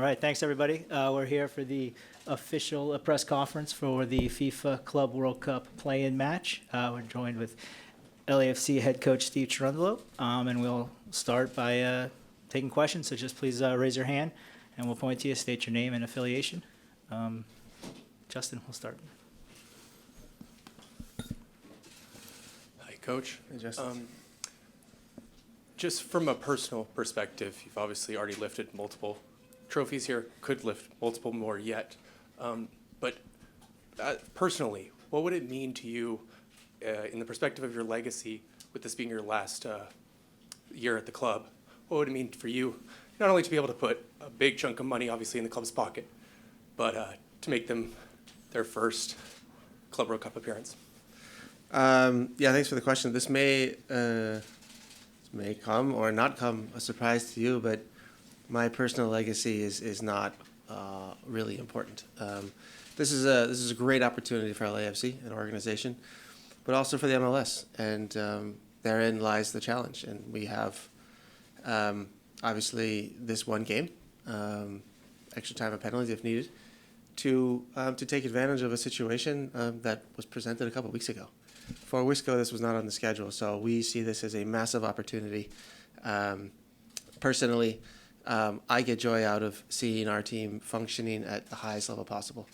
right, thanks everybody. We're here for the official press conference for the FIFA Club World Cup play-in match. We're joined with LAFC head coach Steve Cherundolo, and we'll start by taking questions. So just please raise your hand, and we'll point to you, state your name and affiliation. Justin, we'll start. Hi, Coach. Hey, Justin. Just from a personal perspective, you've obviously already lifted multiple trophies here, could lift multiple more yet. But personally, what would it mean to you in the perspective of your legacy, with this being your last year at the club? What would it mean for you, not only to be able to put a big chunk of money, obviously, in the club's pocket, but to make them their first Club World Cup appearance? Yeah, thanks for the question. This may come or not come a surprise to you, but my personal legacy is not really important. This is a great opportunity for LAFC, an organization, but also for the MLS, and therein lies the challenge. And we have obviously this one game, extra time and penalties if needed, to take advantage of a situation that was presented a couple of weeks ago. 4 weeks ago, this was not on the schedule, so we see this as a massive opportunity. Personally, I get joy out of seeing our team functioning at the highest level possible.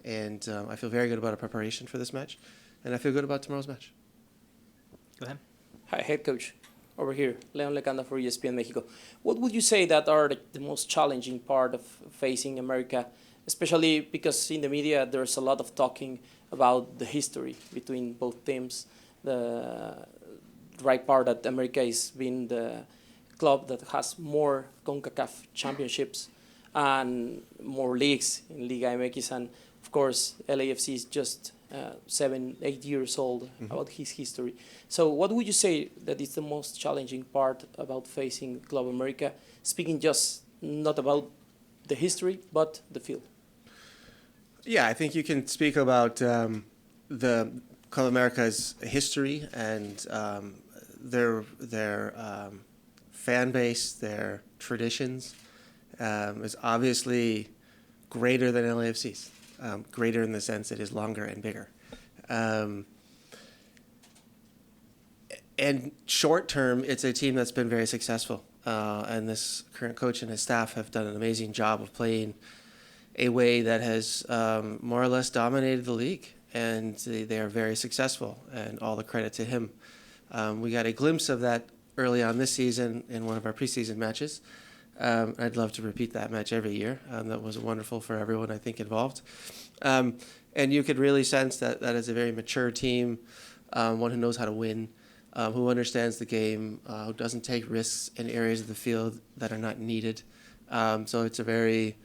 And I feel very good about our preparation for this match, and I feel good about tomorrow's match. Go ahead. Hi, head coach. Over here, Leon Lecanda for ESPN Mexico. What would you say that are the most challenging part of facing America, especially because in the media there's a lot of talking about the history between both teams? The right part that America is being the club that has more CONCACAF championships and more leagues in Liga MX, and of course LAFC is just 7-8 years old about his history. So what would you say that is the most challenging part about facing Club America, speaking just not about the history but the field? Yeah, I think you can speak about the Club America's history and their fan base, their traditions is obviously greater than LAFC's. Greater in the sense it is longer and bigger. And short term, it's a team that's been very successful. And this current coach and his staff have done an amazing job of playing a way that has more or less dominated the league. And they are very successful, and all the credit to him. We got a glimpse of that early on this season in one of our preseason matches. I'd love to repeat that match every year. That was wonderful for everyone, I think, involved. And you could really sense that is a very mature team, one who knows how to win, who understands the game, who doesn't take risks in areas of the field that are not needed. So it's a very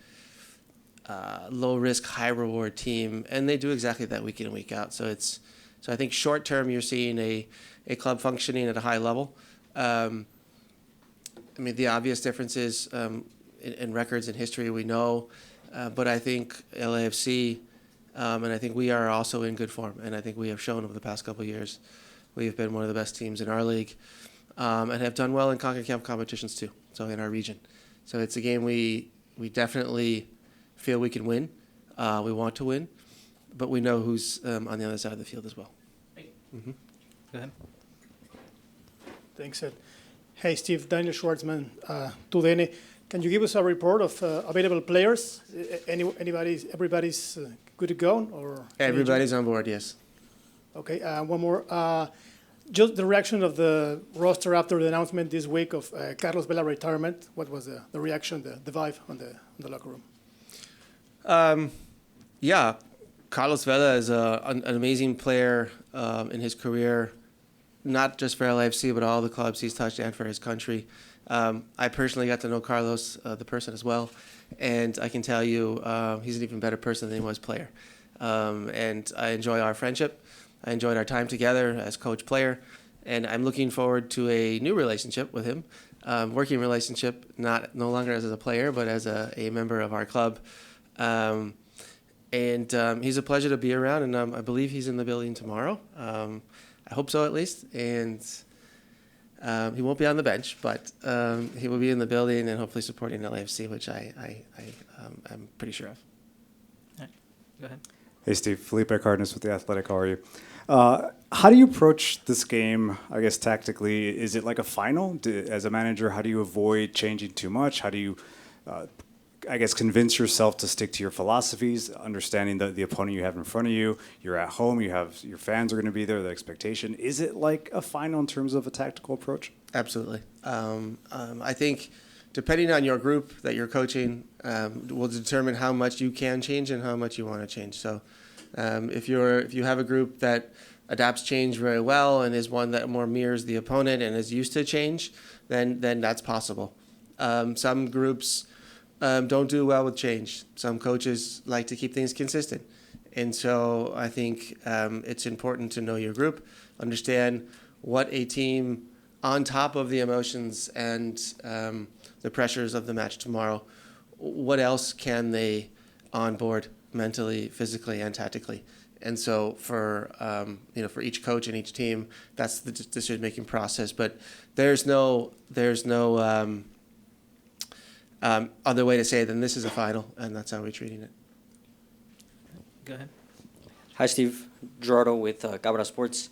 low-risk, high-reward team, and they do exactly that week in and week out. So I think short-term you're seeing a club functioning at a high level. I mean, the obvious differences in records and history we know, but I think LAFC and I think we are also in good form, and I think we have shown over the past couple of years we have been one of the best teams in our league and have done well in CONCACAF competitions too, so in our region. So it's a game we definitely feel we can win. We want to win, but we know who's on the other side of the field as well. Go ahead. Thanks, Ed. Hey, Steve, Daniel Schwartzman, TUDN. Can you give us a report of available players? Everybody's good to go? Or Everybody's on board, yes. Okay, one more. Just the reaction of the roster after the announcement this week of Carlos Vela retirement. What was the reaction, the vibe on the locker room? Yeah, Carlos Vela is an amazing player in his career, not just for LAFC, but all the clubs he's touched and for his country. I personally got to know Carlos, the person as well, and I can tell you he's an even better person than he was player. And I enjoy our friendship. I enjoyed our time together as coach-player, and I'm looking forward to a new relationship with him, working relationship, no longer as a player, but as a member of our club. And he's a pleasure to be around, and I believe he's in the building tomorrow. I hope so, at least. And He won't be on the bench, but he will be in the building and hopefully supporting LAFC, which I'm pretty sure of. Go ahead. Hey, Steve. Felipe Cardenas with The Athletic. How are you? How do you approach this game, I guess, tactically? Is it like a final? As a manager, how do you avoid changing too much? How do you, I guess, convince yourself to stick to your philosophies, understanding the opponent you have in front of you? You're at home. You have your fans are going to be there, the expectation. Is it like a final in terms of a tactical approach? Absolutely. I think depending on your group that you're coaching will determine how much you can change and how much you want to change. So if you have a group that adapts change very well and is one that more mirrors the opponent and is used to change, then that's possible. Some groups don't do well with change. Some coaches like to keep things consistent. And so I think it's important to know your group, understand what a team, on top of the emotions and the pressures of the match tomorrow, what else can they onboard mentally, physically, and tactically? And so for each coach and each team, that's the decision-making process. But there's no other way to say it than this is a final, and that's how we're treating it. Go ahead. Hi, Steve. Gerardo with Cabra Sports.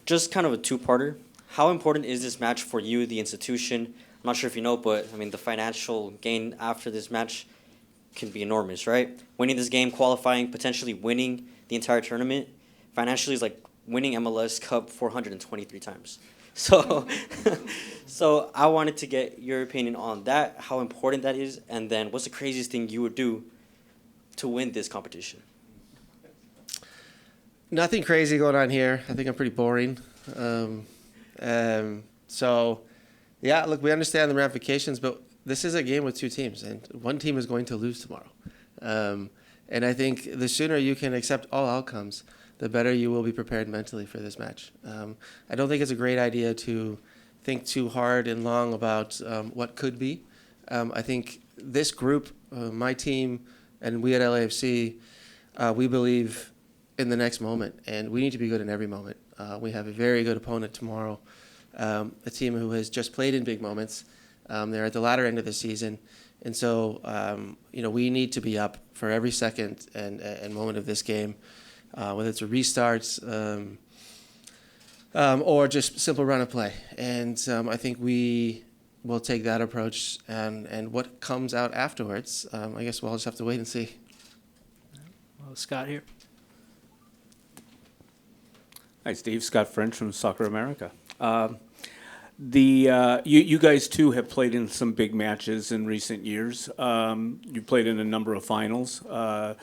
Just kind of a two-parter. How important is this match for you, the institution? I'm not sure if you know, but I mean, the financial gain after this match can be enormous, right? Winning this game, qualifying, potentially winning the entire tournament, financially is like winning MLS Cup 423 times. So, so I wanted to get your opinion on that, how important that is, and then what's the craziest thing you would do to win this competition? Nothing crazy going on here. I think I'm pretty boring. So, yeah, look, we understand the ramifications, but this is a game with two teams, and one team is going to lose tomorrow. And I think the sooner you can accept all outcomes, the better you will be prepared mentally for this match. I don't think it's a great idea to think too hard and long about what could be. I think this group, my team, and we at LAFC, we believe in the next moment, and we need to be good in every moment. We have a very good opponent tomorrow, a team who has just played in big moments. They're at the latter end of the season. And so, we need to be up for every second and moment of this game, whether it's a restart or just simple run of play. And I think we will take that approach. And what comes out afterwards, I guess we'll just have to wait and see. Well, Scott here. Hi, Steve. Scott French from Soccer America. You guys too have played in some big matches in recent years. You played in a number of finals. A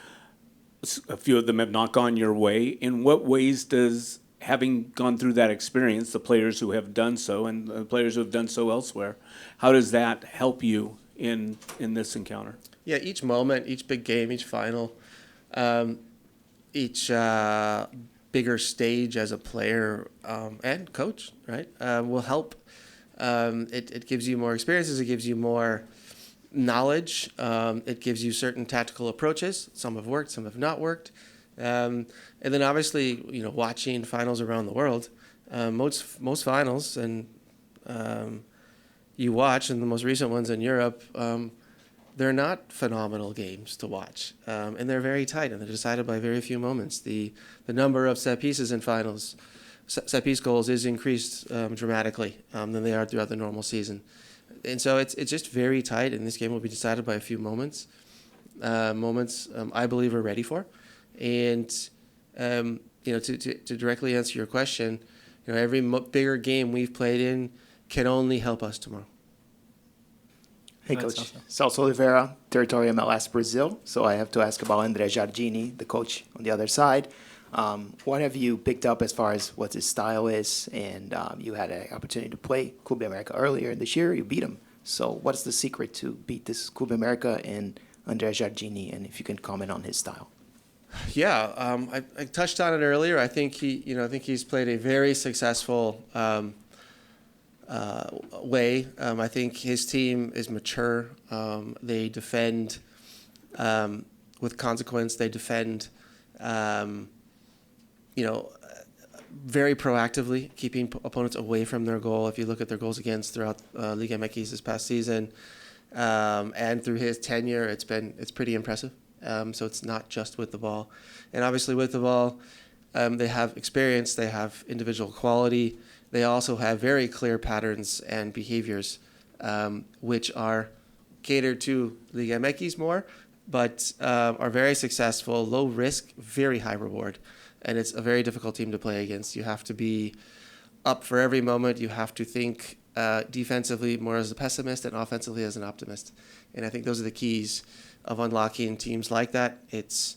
few of them have not gone your way. In what ways does having gone through that experience, the players who have done so and the players who have done so elsewhere, how does that help you in this encounter? Yeah, each moment, each big game, each final, each bigger stage as a player and coach, right, will help. It gives you more experiences. It gives you more knowledge. It gives you certain tactical approaches. Some have worked, some have not worked. And then obviously, watching finals around the world, most finals and you watch, and the most recent ones in Europe, they're not phenomenal games to watch, and they're very tight, and they're decided by very few moments. The number of set pieces in finals, set piece goals, is increased dramatically than they are throughout the normal season, and so it's just very tight. And this game will be decided by a few moments. I believe we're ready for, and to directly answer your question, every bigger game we've played in can only help us tomorrow. Hey, Coach. Celso Oliveira, Territory MLS Brazil. So I have to ask about André Jardini, the coach on the other side. What have you picked up as far as what his style is? And you had an opportunity to play Club America earlier this year. You beat him. So what's the secret to beat this Club America and André Jardini? And if you can comment on his style. Yeah, I touched on it earlier. I think he's played a very successful way. I think his team is mature. They defend with consequence. They defend, very proactively keeping opponents away from their goal. If you look at their goals against throughout Liga MX this past season, and through his tenure, it's pretty impressive. So it's not just with the ball, and obviously with the ball, they have experience, they have individual quality, they also have very clear patterns and behaviors, which are catered to Liga MX more, but are very successful, low risk, very high reward. And it's a very difficult team to play against. You have to be up for every moment. You have to think defensively more as a pessimist and offensively as an optimist. And I think those are the keys of unlocking teams like that. It's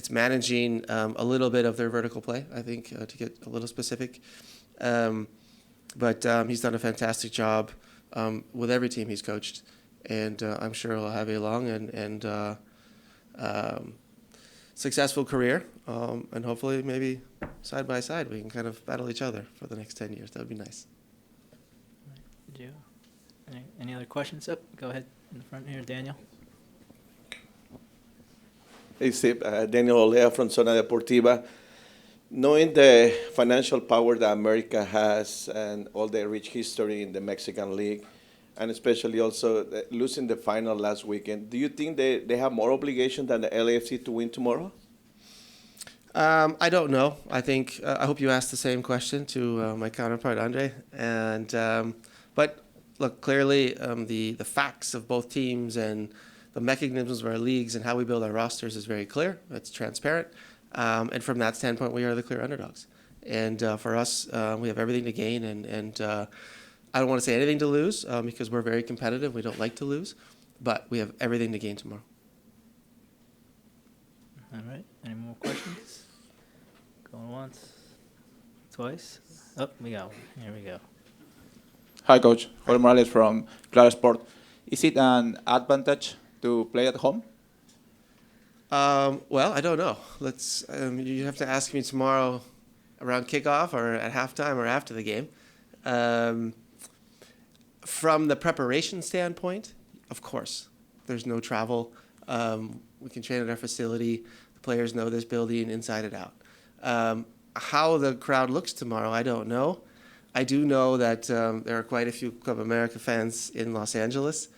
managing a little bit of their vertical play, I think, to get a little specific. But he's done a fantastic job with every team he's coached. And I'm sure he'll have a long and successful career, and hopefully maybe side by side we can kind of battle each other for the next 10 years. That would be nice. Do you, any other questions? Oh, go ahead in the front here, Daniel. Hey, Steve. Daniel Olea from Zona Deportiva. Knowing the financial power that America has and all the rich history in the Mexican League, and especially also losing the final last weekend, do you think they have more obligation than the LAFC to win tomorrow? I don't know. I think I hope you asked the same question to my counterpart Andre. And but look, clearly the facts of both teams and the mechanisms of our leagues and how we build our rosters is very clear. It's transparent, and from that standpoint, we are the clear underdogs. And for us, we have everything to gain, and I don't want to say anything to lose because we're very competitive. We don't like to lose, but we have everything to gain tomorrow. All right. Any more questions? Going once, twice. Oh, we got one. Here we go. Hi, Coach. Jorge Morales from Clara Sport. Is it an advantage to play at home? Well, I don't know. Let's. You have to ask me tomorrow around kickoff or at halftime or after the game. From the preparation standpoint, of course, there's no travel. We can train at our facility. The players know this building inside and out. How the crowd looks tomorrow, I don't know. I do know that there are quite a few Club America fans in Los Angeles.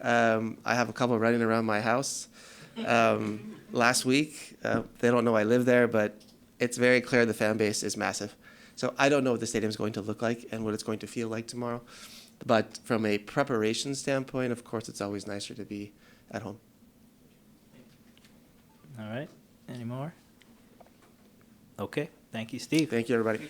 I have a couple running around my house. Last week, they don't know I live there, but it's very clear the fan base is massive. So I don't know what the stadium is going to look like and what it's going to feel like tomorrow. But from a preparation standpoint, of course, it's always nicer to be at home. All right. Any more? Okay. Thank you, Steve. Thank you, everybody.